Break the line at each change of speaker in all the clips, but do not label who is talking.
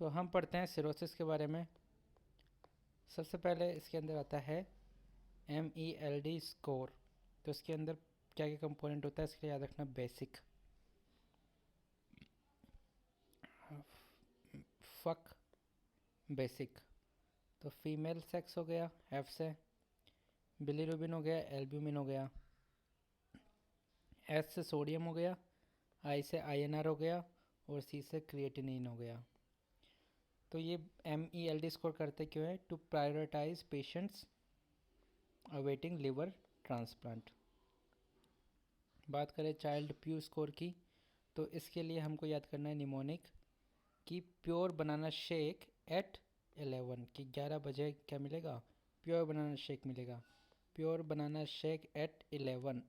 तो हम पढ़ते हैं सिरोसिस के बारे में। सबसे पहले इसके अंदर आता है MELD स्कोर। तो इसके अंदर क्या क्या कंपोनेंट होता है इसके लिए याद रखना बेसिक। फक बेसिक, तो फीमेल सेक्स हो गया F से, बिलीरुबिन हो गया, एल्ब्यूमिन हो गया, S से सोडियम हो गया, I से INR हो गया और C से क्रिएटिनिन हो गया। तो ये MELD स्कोर करते क्यों है? To prioritise patients awaiting liver transplant. बात करें चाइल्ड प्यू स्कोर की, तो इसके लिए हमको याद करना है निमोनिक कि प्योर बनाना शेक एट 11 कि 11 बजे क्या मिलेगा? प्योर बनाना शेक मिलेगा। Pure banana shake at 11।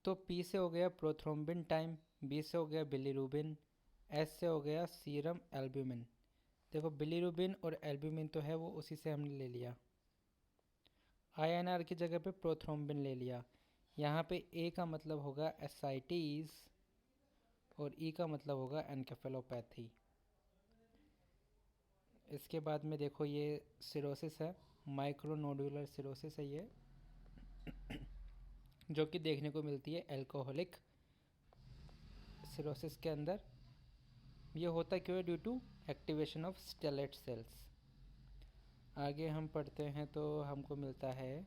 तो P से हो गया प्रोथ्रोम्बिन टाइम, B से हो गया बिलीरुबिन, S से हो गया सीरम एल्ब्यूमिन। देखो बिलीरुबिन और एल्ब्यूमिन तो है वो उसी से हमने ले लिया, INR की जगह पे प्रोथ्रोम्बिन ले लिया। यहाँ पे A का मतलब होगा एसाइटीज़ और E का मतलब होगा एनकेफेलोपैथी। इसके बाद में देखो ये सिरोसिस है, माइक्रोनोडुलर सिरोसिस है ये जो कि देखने को मिलती है एल्कोहलिक सिरोसिस के अंदर। ये होता क्यों है? Due to activation of stellate cells. आगे हम पढ़ते हैं तो हमको मिलता है,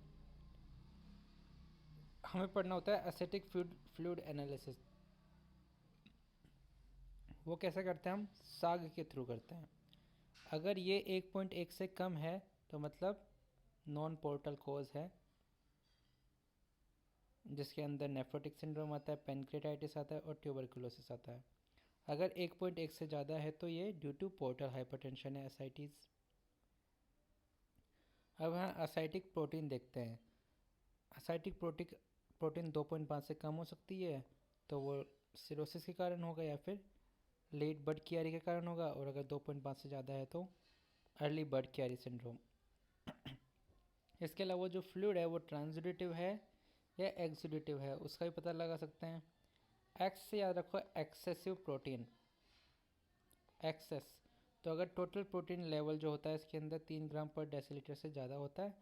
हमें पढ़ना होता है एसिटिक फ्लूइड एनालिसिस। वो कैसे करते हैं? हम साग के थ्रू करते हैं। अगर ये 1.1 से कम है तो मतलब नॉन पोर्टल कोज है, जिसके अंदर नेफ्रोटिक सिंड्रोम आता है, पेनक्रेटाइटिस आता है और ट्यूबरकुलोसिस आता है। अगर 1.1 से ज़्यादा है तो ये ड्यू टू पोर्टल हाइपरटेंशन है, एसाइटीज़। अब हाँ एसाइटिक प्रोटीन देखते हैं। एसाइटिक प्रोटीन 2.5 से कम हो सकती है तो वो सिरोसिस के कारण होगा या फिर लेट बर्ड कियारी के कारण होगा, और अगर 2.5 से ज़्यादा है तो अर्ली बर्ड कियारी सिंड्रोम। इसके अलावा जो फ्लूइड है वो ट्रांसुडेटिव है या एक्सुडेटिव है उसका भी पता लगा सकते हैं। एक्स से याद रखो एक्सेसिव प्रोटीन, एक्सेस। तो अगर टोटल प्रोटीन लेवल जो होता है इसके अंदर 3 ग्राम पर डेसीलीटर से ज़्यादा होता है,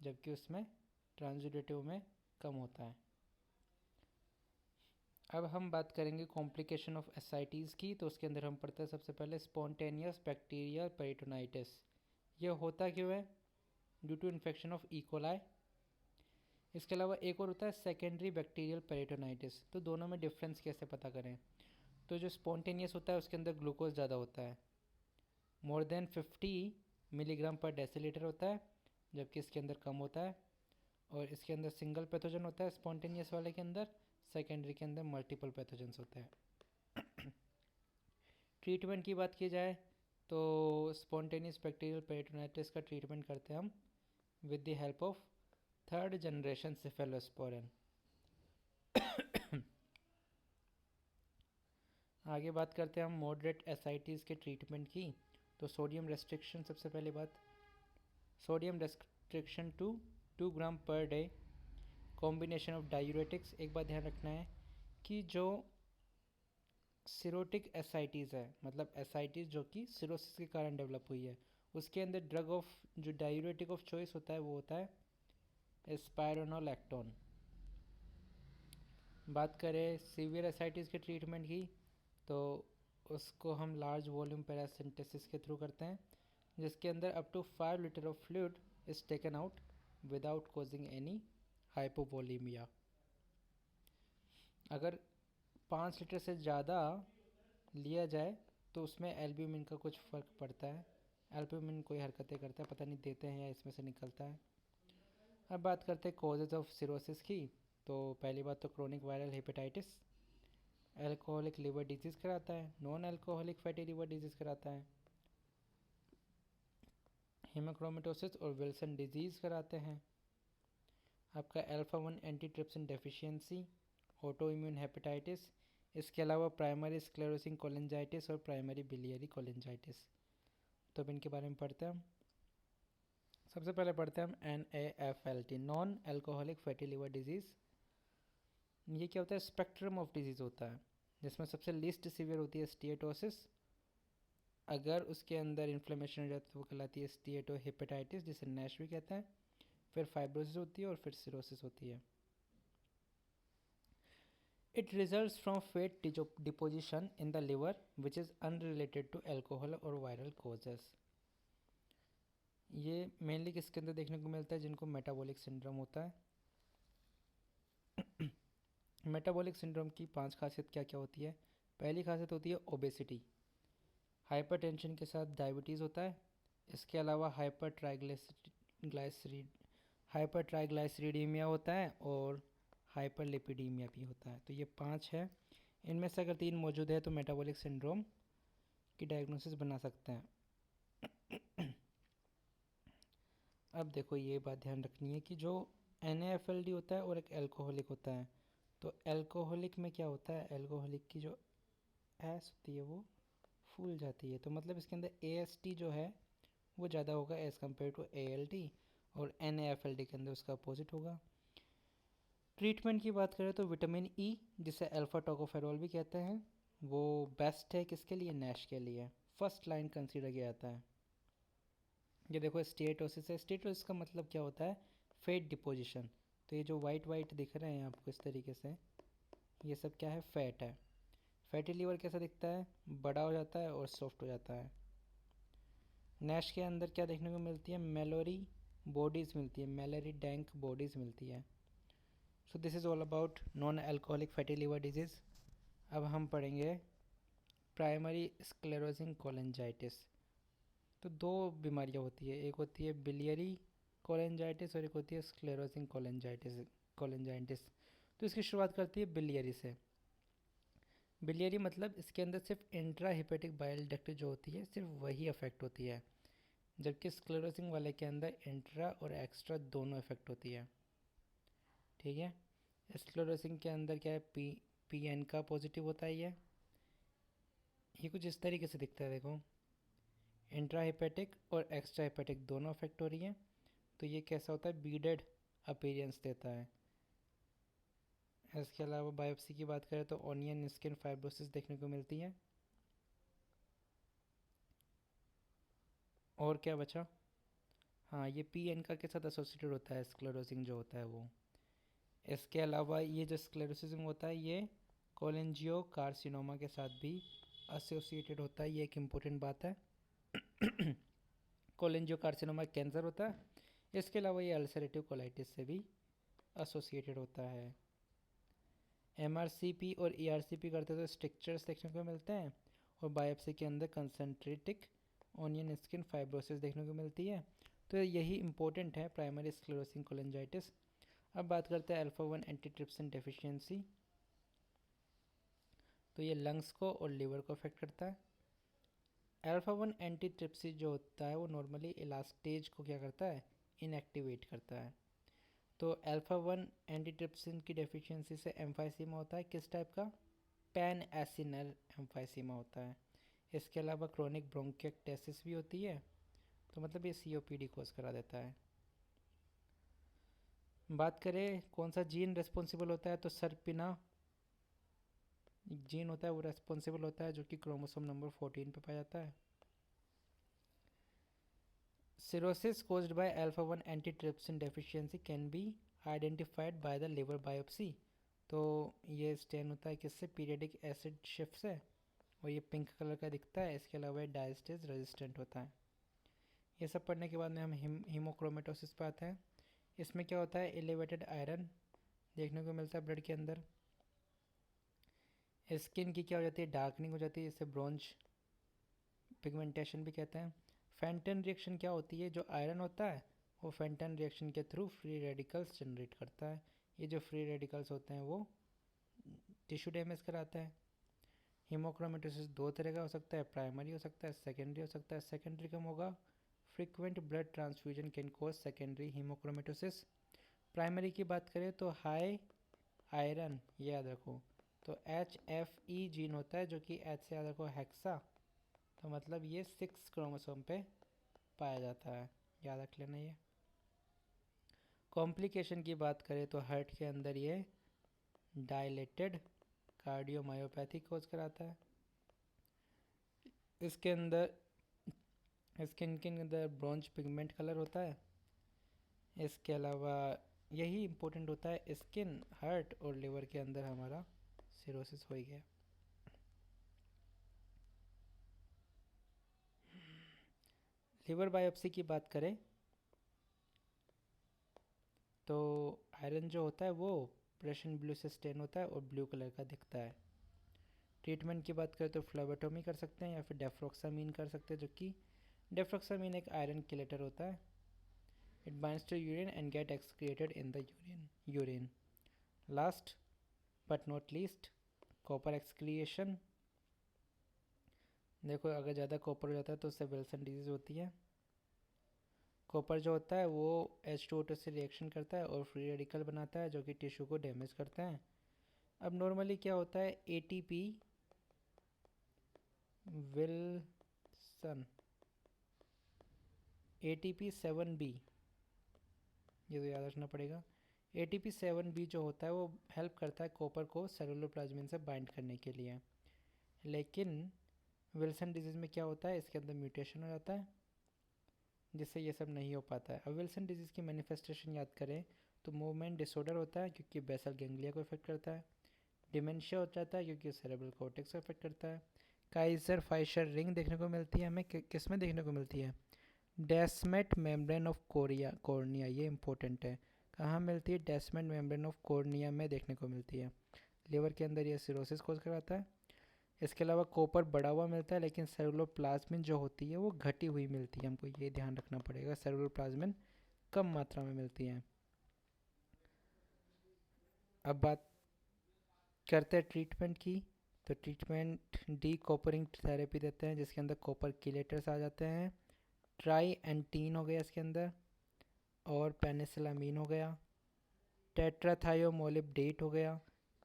जबकि उसमें ट्रांसुडेटिव में कम होता है। अब हम बात करेंगे कॉम्प्लिकेशन ऑफ एसाइटीज़ की। तो उसके अंदर हम पढ़ते हैं सबसे पहले स्पॉन्टेनियस बैक्टीरियल पेरिटोनाइटिस। ये होता क्यों है? Due to infection of E coli. इसके अलावा एक और होता है सेकेंडरी बैक्टीरियल पेरिटोनाइटिस। तो दोनों में डिफरेंस कैसे पता करें? तो जो स्पॉन्टेनियस होता है उसके अंदर ग्लूकोज ज़्यादा होता है, मोर देन 50 मिलीग्राम पर डेसीलीटर होता है, जबकि इसके अंदर कम होता है। और इसके अंदर सिंगल पैथोजन होता है स्पॉन्टेनियस वाले के अंदर, सेकेंडरी के अंदर मल्टीपल पैथोजन्स होते हैं। ट्रीटमेंट की बात की जाए तो स्पॉन्टेनियस बैक्टीरियल पेरिटोनाइटिस का ट्रीटमेंट करते हैं हम with the help of 3rd generation cephalosporin. आगे बात करते हैं हम मॉडरेट एसाइटीज़ के ट्रीटमेंट की। तो सोडियम रेस्ट्रिक्शन सबसे पहली बात, sodium restriction to 2 gram per day, combination of diuretics. एक बात ध्यान रखना है कि जो सिरोटिक एसाइटीज़ है, मतलब एसाइटीज़ जो कि सिरोसिस के कारण डेवलप हुई है, उसके अंदर ड्रग ऑफ जो डायूरेटिक ऑफ चॉइस होता है वो होता है स्पायरोनोलैक्टोन। बात करें सीवियर एसाइटीज़ के ट्रीटमेंट की तो उसको हम लार्ज वॉल्यूम पैरासिंथेसिस के थ्रू करते हैं, जिसके अंदर up to 5 litre of fluid is taken out without causing any hypovolaemia. अगर 5 लीटर से ज़्यादा लिया जाए तो उसमें एल्ब्यूमिन का कुछ फ़र्क पड़ता है। एल्ब्यूमिन कोई हरकतें करता है, पता नहीं देते हैं या इसमें से निकलता है। अब बात करते हैं कॉजेज़ ऑफ सिरोसिस की। तो पहली बात तो chronic viral hepatitis, alcoholic liver disease कराता है, non alcoholic fatty liver disease कराता है, हेमाक्रोमेटोसिस और विल्सन डिजीज़ कराते हैं। आपका alpha 1 antitrypsin deficiency, auto immune hepatitis, इसके अलावा प्राइमरी स्क्लेरोसिंग कोलिंजाइटिस और प्राइमरी बिलियरी कोलिंजाइटिस। तो अब इनके बारे में पढ़ते हैं हम। सबसे पहले पढ़ते हैं हम NAFLD, non alcoholic fatty liver disease. ये क्या होता है? स्पेक्ट्रम ऑफ डिजीज़ होता है। जिसमें सबसे लीस्ट सीवियर होती है स्टीएटोसिस। अगर उसके अंदर इन्फ्लेमेशन हो जाती है तो वो कहलाती है स्टीएटो हेपेटाइटिस, जिसे नैश भी कहते हैं। फिर फाइब्रोसिस होती है और फिर सिरोसिस होती है। It results from fat deposition in the liver which is unrelated to alcohol or viral causes. ये मेनली किसके अंदर देखने को मिलता है? जिनको मेटाबॉलिक सिंड्रोम होता है। मेटाबॉलिक सिंड्रोम की 5 खासियत क्या क्या होती है? पहली खासियत होती है ओबेसिटी। हाइपरटेंशन के साथ डायबिटीज़ होता है। इसके अलावा हाइपर ट्राइग्लाइसरीडीमिया होता है और हाइपरलिपिडीमिया भी होता है। तो ये 5 है। इनमें से अगर 3 मौजूद है तो मेटाबॉलिक सिंड्रोम की डायग्नोसिस बना सकते हैं। अब देखो ये बात ध्यान रखनी है कि जो NAFLD होता है और एक एल्कोहलिक होता है। तो एल्कोहलिक में क्या होता है? एल्कोहलिक की जो एस होती है वो फूल जाती है, तो मतलब इसके अंदर AST जो है वो ज़्यादा होगा एज़ कम्पेयर टू ALT, और NAFLD के अंदर उसका अपोजिट होगा। ट्रीटमेंट की बात करें तो विटामिन E, जिसे अल्फा टोकोफेरोल भी कहते हैं, वो बेस्ट है किसके लिए? नैश के लिए फर्स्ट लाइन कंसीडर किया जाता है। ये देखो स्टीएटोसिस है। स्टीएटोसिस का मतलब क्या होता है? Fat deposition. तो ये जो वाइट वाइट दिख रहे हैं आपको इस तरीके से, ये सब क्या है? फैट है। फैटी लीवर कैसा दिखता है? बड़ा हो जाता है और सॉफ्ट हो जाता है। नैश के अंदर क्या देखने को मिलती है? मेलोरी बॉडीज़ मिलती है, मेलोरी डैंक बॉडीज़ मिलती है। So this is all about non alcoholic fatty liver disease. अब हम पढ़ेंगे प्राइमरी स्क्लेरोसिंग कोलेंजाइटिस। तो 2 बीमारियां होती है, एक होती है बिलियरी कोलेंजाइटिस और एक होती है स्क्लेरोसिंग कोलेंजाइटिस। तो इसकी शुरुआत करती है बिलियरी से। बिलियरी मतलब इसके अंदर सिर्फ इंट्रा हिपेटिक बाइल डक्ट जो होती है सिर्फ वही अफेक्ट होती है, जबकि स्क्लेरोसिंग वाले के अंदर इंट्रा और एक्स्ट्रा दोनों इफेक्ट होती है। ठीक है। स्क्लेरोसिंग के अंदर क्या है? PN का पॉजिटिव होता है। ये कुछ इस तरीके से दिखता है, देखो इंट्रा हिपेटिक और एक्स्ट्रा हिपेटिक दोनों अफेक्ट हो रही हैं। तो ये कैसा होता है? बीडेड अपीयरेंस देता है। इसके अलावा बायोप्सी की बात करें तो ऑनियन स्किन फाइब्रोसिस देखने को मिलती है। और क्या बचा? हाँ, ये PN का के साथ एसोसिएटेड होता है स्क्लेरोसिंग जो होता है वो। इसके अलावा ये जो स्क्लेरोसिज्म होता है ये कोलेंजियो कार्सिनोमा के साथ भी एसोसिएटेड होता है। ये एक इम्पोर्टेंट बात है। कोलेंजियो कार्सिनोमा कैंसर होता है। इसके अलावा ये अल्सरेटिव कोलाइटिस से भी एसोसिएटेड होता है। MRCP और ERCP करते तो स्ट्रक्चर्स देखने को मिलते हैं, और बायोप्सी के अंदर कंसनट्रेटिक ऑनियन स्किन फाइब्रोसिस देखने को मिलती है। तो यही इंपॉर्टेंट है प्राइमरी स्क्लेरोसिंग कोलेंजाइटिस। अब बात करते हैं अल्फा-1 एंटीट्रिप्सिन डेफिशिएंसी। तो ये लंग्स को और लिवर को अफेक्ट करता है। अल्फा-1 एंटीट्रिप्सिन जो होता है वो नॉर्मली इलास्टेज को क्या करता है? इनएक्टिवेट करता है। तो अल्फा-1 एंटीट्रिप्सिन की डेफिशिएंसी से एम्फाइसीमा होता है। किस टाइप का? पैन एसिनल एम्फाइसीमा होता है। इसके अलावा क्रोनिक ब्रोंकिएक्टेसिस भी होती है। तो मतलब ये COPD कोज करा देता है। बात करें कौन सा जीन रेस्पॉन्सिबल होता है, तो सरपिना जीन होता है वो रेस्पॉन्सिबल होता है, जो कि क्रोमोसोम नंबर 14 पे पाया जाता है। Cirrhosis caused by alpha-1 antitrypsin deficiency can be identified by the liver biopsy। तो ये स्टेन होता है किससे? पीरियडिक एसिड शिफ्ट से, और ये पिंक कलर का दिखता है। इसके अलावा डायस्टेज रेजिस्टेंट होता है। ये सब पढ़ने के बाद में हम हीमोक्रोमेटोसिस पे आते हैं। इसमें क्या होता है? एलिवेटेड आयरन देखने को मिलता है ब्लड के अंदर। स्किन की क्या हो जाती है? डार्कनिंग हो जाती है, इसे ब्रोंज पिगमेंटेशन भी कहते हैं। फेंटन रिएक्शन क्या होती है? जो आयरन होता है वो फेंटन रिएक्शन के थ्रू फ्री रेडिकल्स जनरेट करता है। ये जो फ्री रेडिकल्स होते हैं वो टिश्यू डैमेज कराता है। हीमोक्रोमेटोसिस 2 तरह का हो सकता है, प्राइमरी हो सकता है, सेकेंडरी हो सकता है। सेकेंडरी कम होगा। Frequent blood transfusion can cause secondary haemochromatosis. Primary की बात करें तो हाई आयरन, याद रखो, तो HFE जीन होता है, जो कि H से याद रखो हेक्सा, तो मतलब ये 6 क्रोमोसोम पे पाया जाता है, याद रख लेना ये। कॉम्प्लिकेशन की बात करें तो हार्ट के अंदर ये डायलेटेड कार्डियोमायोपैथी कोज कराता है। इसके अंदर स्किन के अंदर ब्रॉन्ज पिगमेंट कलर होता है। इसके अलावा यही इम्पोर्टेंट होता है, स्किन, हार्ट और लिवर के अंदर हमारा सिरोसिस हो गया। लिवर बायोप्सी की बात करें तो आयरन जो होता है वो प्रेशन ब्लू से स्टेन होता है और ब्लू कलर का दिखता है। ट्रीटमेंट की बात करें तो फ्लेबोटोमी कर सकते हैं या फिर डेफ्रोक्सामीन कर सकते हैं, जो कि डेफ्रोक्सामीन एक आयरन किलेटर होता है। It binds to urine and get excreted in the urine. Last but not least, copper excretion. देखो अगर ज़्यादा कॉपर हो जाता है तो उससे विल्सन डिजीज़ होती है। कॉपर जो होता है वो H2O2 से रिएक्शन करता है और फ्री रेडिकल बनाता है जो कि टिश्यू को डैमेज करते हैं। अब नॉर्मली क्या होता है, ATP विल्सन ATP7B, ये तो याद रखना पड़ेगा। ATP7B जो होता है वो हेल्प करता है कॉपर को सेलुलर प्लाज्मिन से बाइंड करने के लिए। लेकिन विल्सन डिजीज़ में क्या होता है, इसके अंदर म्यूटेशन हो जाता है जिससे ये सब नहीं हो पाता है। अब विल्सन डिजीज़ की मैनिफेस्टेशन याद करें तो मूवमेंट डिसऑर्डर होता है क्योंकि बेसल गैंग्लिया को इफेक्ट करता है। डिमेंशिया हो जाता है क्योंकि सेरेब्रल कॉर्टेक्स को इफेक्ट करता है। काइजर फाइशर रिंग देखने को मिलती है हमें, किस में देखने को मिलती है, डेस्मेट मेम्ब्रेन ऑफ कॉर्निया, ये इंपॉर्टेंट है। कहाँ मिलती है, डेस्मेट मेम्ब्रेन ऑफ कॉर्निया में देखने को मिलती है। लिवर के अंदर ये सिरोसिस कोज करवाता है। इसके अलावा कॉपर बढ़ा हुआ मिलता है लेकिन सेलुलोप्लाज्मिन जो होती है वो घटी हुई मिलती है, हमको ये ध्यान रखना पड़ेगा, सेलुलोप्लाज्मिन कम मात्रा में मिलती है। अब बात करते हैं ट्रीटमेंट की, तो ट्रीटमेंट डी कॉपरिंग थेरेपी देते हैं जिसके अंदर कॉपर किलेटर्स आ जाते हैं। ट्राई एंटीन हो गया इसके अंदर, और पेनिसिलामीन हो गया, टेट्राथायोमोलिबडेट हो गया।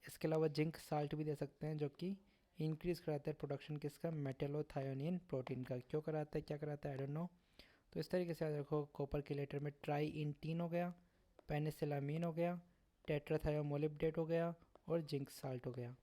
इसके अलावा जिंक साल्ट भी दे सकते हैं जो कि इंक्रीज़ कराता है प्रोडक्शन किसका, मेटेलोथायोनिन प्रोटीन का। क्यों कराता है, क्या कराता है, आई डोंट नो। तो इस तरीके से याद रखो, कॉपर किलेटर में ट्राई इंटीन हो गया, पेनिसिलामीन हो गया, टेट्राथायोमोलिबडेट हो गया और जिंक साल्ट हो गया।